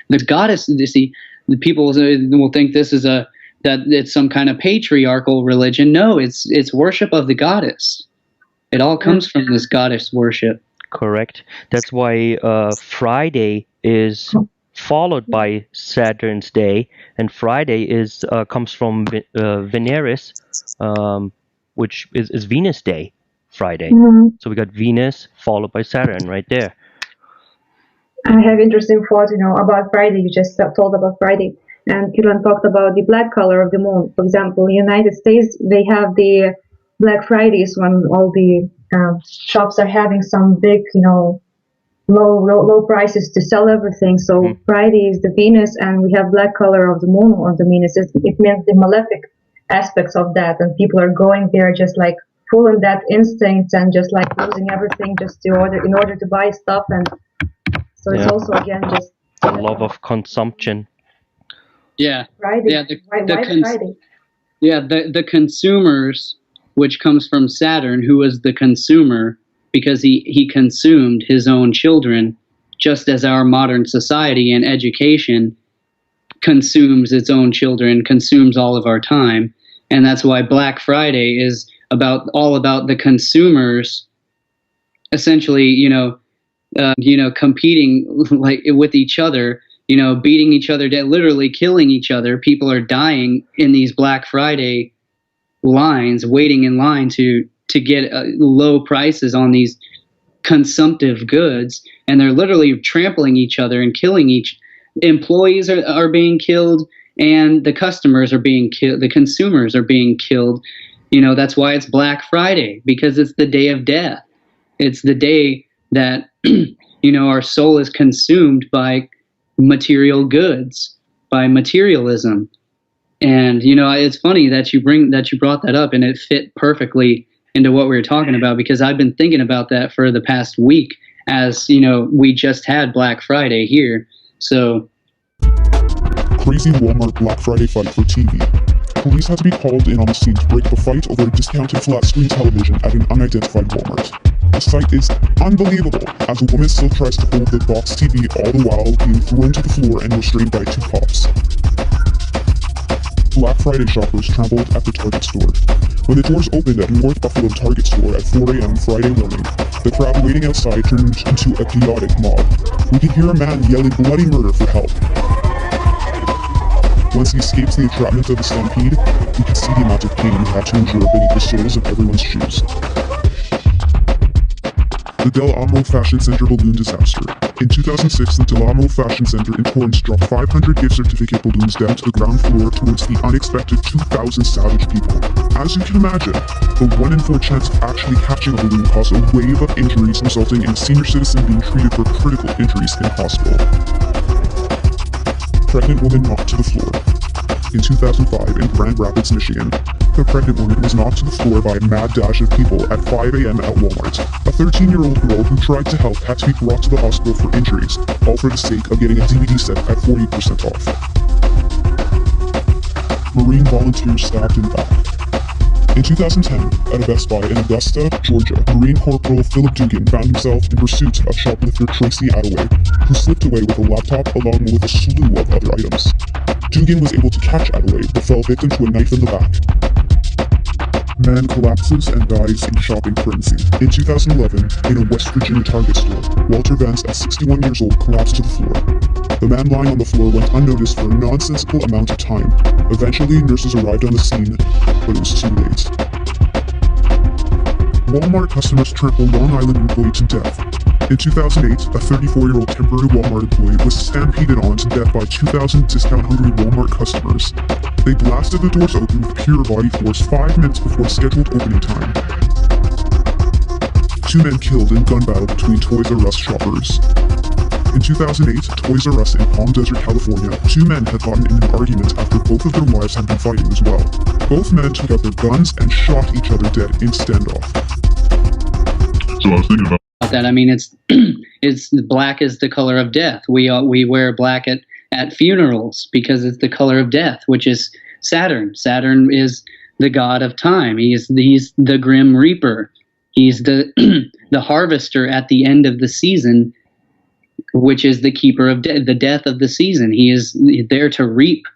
The goddess, you see, the people will think this is that it's some kind of patriarchal religion. No, it's worship of the goddess. It all comes from this goddess worship. Correct. That's why Friday is followed by Saturn's day, and Friday comes from Veneris, which is Venus Day, Friday. Mm-hmm. So we got Venus followed by Saturn right there. I have interesting thoughts, about Friday. You just told about Friday, and Cullen talked about the black color of the moon. For example, in the United States, they have the Black Fridays when all the shops are having some big, low prices to sell everything. So Friday is the Venus, and we have black color of the moon on the Venus. It means the malefic aspects of that, and people are going there just like full in that instinct and just like losing everything just in order to buy stuff. And so it's also again just the love of consumption. Yeah. Friday. Yeah. Why Friday? Yeah. The consumers, which comes from Saturn, who was the consumer because he consumed his own children, just as our modern society and education consumes its own children, consumes all of our time. And that's why Black Friday is all about the consumers essentially, competing like with each other, beating each other down, literally killing each other. People are dying in these Black Friday lines, waiting in line to get low prices on these consumptive goods, and they're literally trampling each other and killing employees are being killed, and the customers are being killed, the consumers are being killed. That's why it's Black Friday, because it's the day of death. It's the day that our soul is consumed by material goods, by materialism. And it's funny that you brought that up, and it fit perfectly into what we were talking about, because I've been thinking about that for the past week, as we just had Black Friday here. So crazy Walmart Black Friday fight for TV. Police had to be called in on the scene to break up a fight over a discounted flat-screen television at an unidentified Walmart. The sight is unbelievable, as a woman still tries to hold the box TV all the while being thrown to the floor and restrained by two cops. Black Friday shoppers trampled at the Target store. When the doors opened at North Buffalo Target store at 4 a.m. Friday morning, the crowd waiting outside turned into a chaotic mob. We could hear a man yelling bloody murder for help. Once he escapes the entrapment of the stampede, we could see the amount of pain he had to endure beneath the soles of everyone's shoes. The Del Amo Fashion Center balloon disaster. In 2006, the Del Amo Fashion Center in Torrance dropped 500 gift certificate balloons down to the ground floor towards the unexpected 2,000 savage people. As you can imagine, the 1 in 4 chance of actually catching a balloon caused a wave of injuries, resulting in a senior citizen being treated for critical injuries in hospital. Pregnant woman knocked to the floor. In 2005, in Grand Rapids, Michigan, the pregnant woman was knocked to the floor by a mad dash of people at 5 a.m. at Walmart. A 13-year-old girl who tried to help had to be brought to the hospital for injuries, all for the sake of getting a DVD set at 40% off. Marine volunteers stabbed in the back. In 2010, at a Best Buy in Augusta, Georgia, Marine Corporal Philip Dugan found himself in pursuit of shoplifter Tracy Attaway, who slipped away with a laptop along with a slew of other items. Dugan was able to catch Attaway, but fell victim to a knife in the back. Man collapses and dies in shopping frenzy. In 2011, in a West Virginia Target store, Walter Vance, at 61 years old, collapsed to the floor. The man lying on the floor went unnoticed for a nonsensical amount of time. Eventually, nurses arrived on the scene, but it was too late. Walmart customers trample Long Island employee to death. In 2008, a 34-year-old temporary Walmart employee was stampeded on to death by 2,000 discount-hungry Walmart customers. They blasted the doors open with pure body force 5 minutes before scheduled opening time. 2 men killed in gun battle between Toys R Us shoppers. In 2008, Toys R Us in Palm Desert, California, 2 men had gotten in an argument after both of their wives had been fighting as well. Both men took out their guns and shot each other dead in standoff. So I was thinking about that. I mean, it's black is the color of death. We wear black at funerals because it's the color of death, which is Saturn. Saturn is the god of time. He's the grim reaper. He's the the harvester at the end of the season, which is the keeper of the death of the season. He is there to reap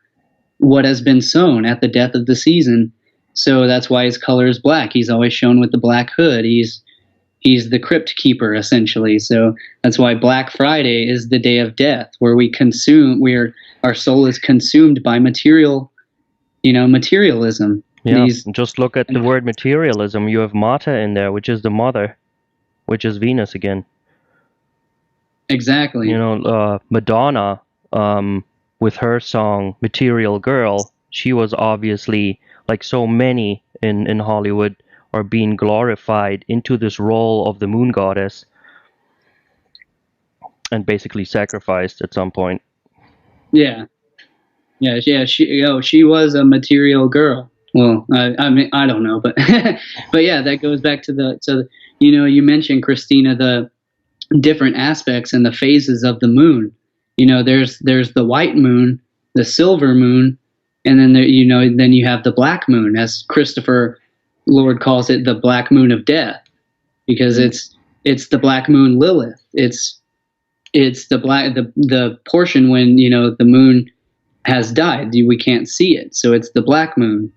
what has been sown at the death of the season. So that's why his color is black. He's always shown with the black hood. He's the crypt keeper, essentially. So that's why Black Friday is the day of death, where our soul is consumed by materialism. Yeah, just look at the word materialism. You have Mata in there, which is the mother, which is Venus again. Exactly. Madonna, with her song Material Girl, she was obviously, like so many in Hollywood, are being glorified into this role of the moon goddess and basically sacrificed at some point. Yeah. She was a material girl. Well, I mean, I don't know, but but yeah, that goes back to you mentioned, Kristina, the different aspects and the phases of the moon. There's the white moon, the silver moon, and then then you have the black moon, as Christopher Lord calls it, the black moon of death, because it's the black moon Lilith. It's the portion when the moon has died. We can't see it, so it's the black moon.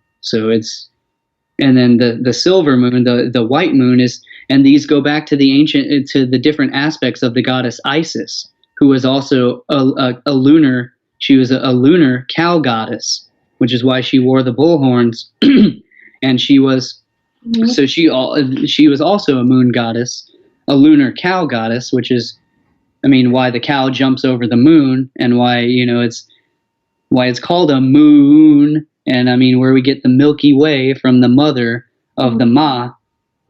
And then the silver moon, the white moon is, and these go back to the different aspects of the goddess Isis, who was also a lunar. She was a lunar cow goddess, which is why she wore the bull horns, and she was. So she was also a moon goddess, a lunar cow goddess, which is, why the cow jumps over the moon, and why it's called a moon, and where we get the Milky Way from the mother of the Ma,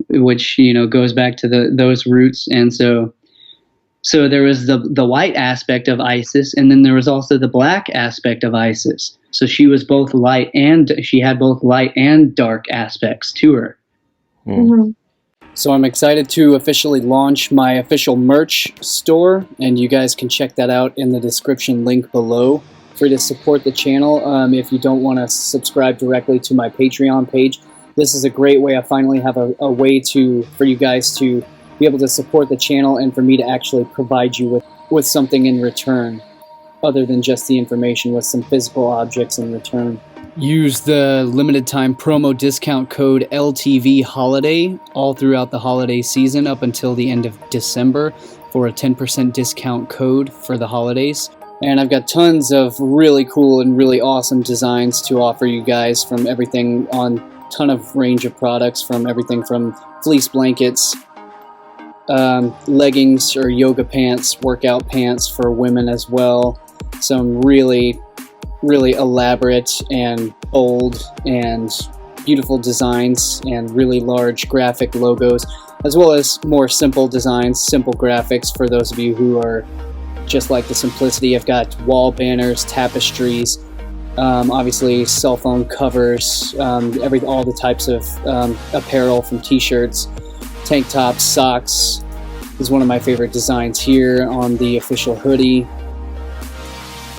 which goes back to those roots. And so there was the white aspect of Isis, and then there was also the black aspect of Isis. So she was both she had both light and dark aspects to her. Mm-hmm. So I'm excited to officially launch my official merch store, and you guys can check that out in the description link below. Free to support the channel. If you don't want to subscribe directly to my Patreon page, this is a great way. I finally have a way for you guys to be able to support the channel, and for me to actually provide you with something in return, other than just the information, with some physical objects in return. Use the limited time promo discount code LTV Holiday all throughout the holiday season up until the end of December for a 10% discount code for the holidays. And I've got tons of really cool and really awesome designs to offer you guys, from everything on ton of range of products, from everything from fleece blankets, leggings or yoga pants, workout pants for women as well. Some really elaborate and bold and beautiful designs, and really large graphic logos, as well as more simple designs, simple graphics for those of you who are just like the simplicity. I've got wall banners, tapestries, obviously cell phone covers, all the types of apparel, from t-shirts, tank tops, socks. This is one of my favorite designs here on the official hoodie.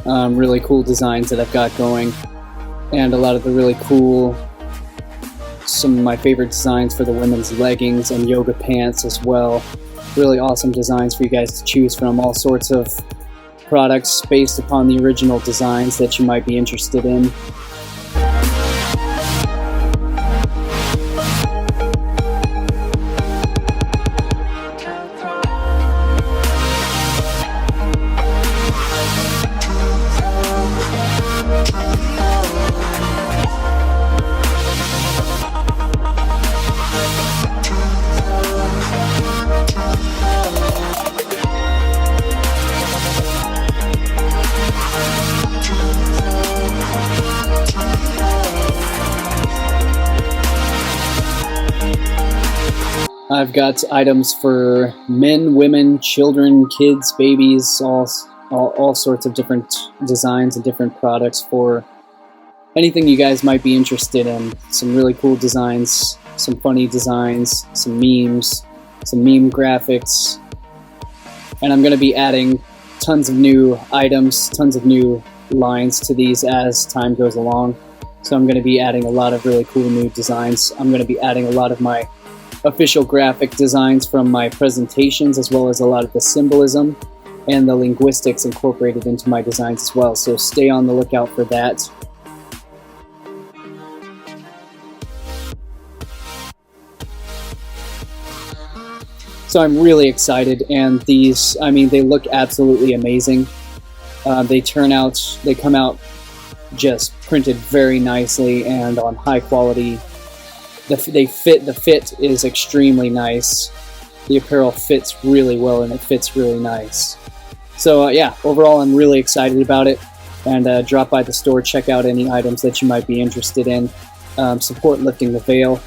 Really cool designs that I've got going, and a lot of the really cool, some of my favorite designs for the women's leggings and yoga pants as well. Really awesome designs for you guys to choose from. All sorts of products based upon the original designs that you might be interested in. I've got items for men, women, children, kids, babies, all sorts of different designs and different products for anything you guys might be interested in. Some really cool designs, some funny designs, some memes, some meme graphics. And I'm going to be adding tons of new items, tons of new lines to these as time goes along. So I'm going to be adding a lot of really cool new designs. I'm going to be adding a lot of my official graphic designs from my presentations, as well as a lot of the symbolism and the linguistics incorporated into my designs as well. So stay on the lookout for that. So I'm really excited, and these, I mean, they look absolutely amazing. They come out just printed very nicely and on high quality. The fit is extremely nice. The apparel fits really well, and it fits really nice. So yeah, overall I'm really excited about it. And drop by the store, check out any items that you might be interested in. Support Lifting the Veil.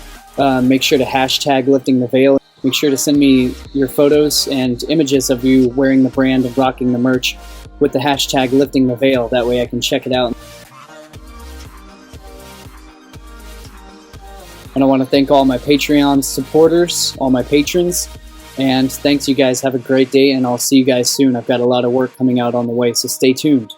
Make sure to hashtag Lifting the Veil. Make sure to send me your photos and images of you wearing the brand and rocking the merch with the hashtag Lifting the Veil. That way I can check it out. And I want to thank all my Patreon supporters, all my patrons. And thanks, you guys. Have a great day, and I'll see you guys soon. I've got a lot of work coming out on the way, so stay tuned.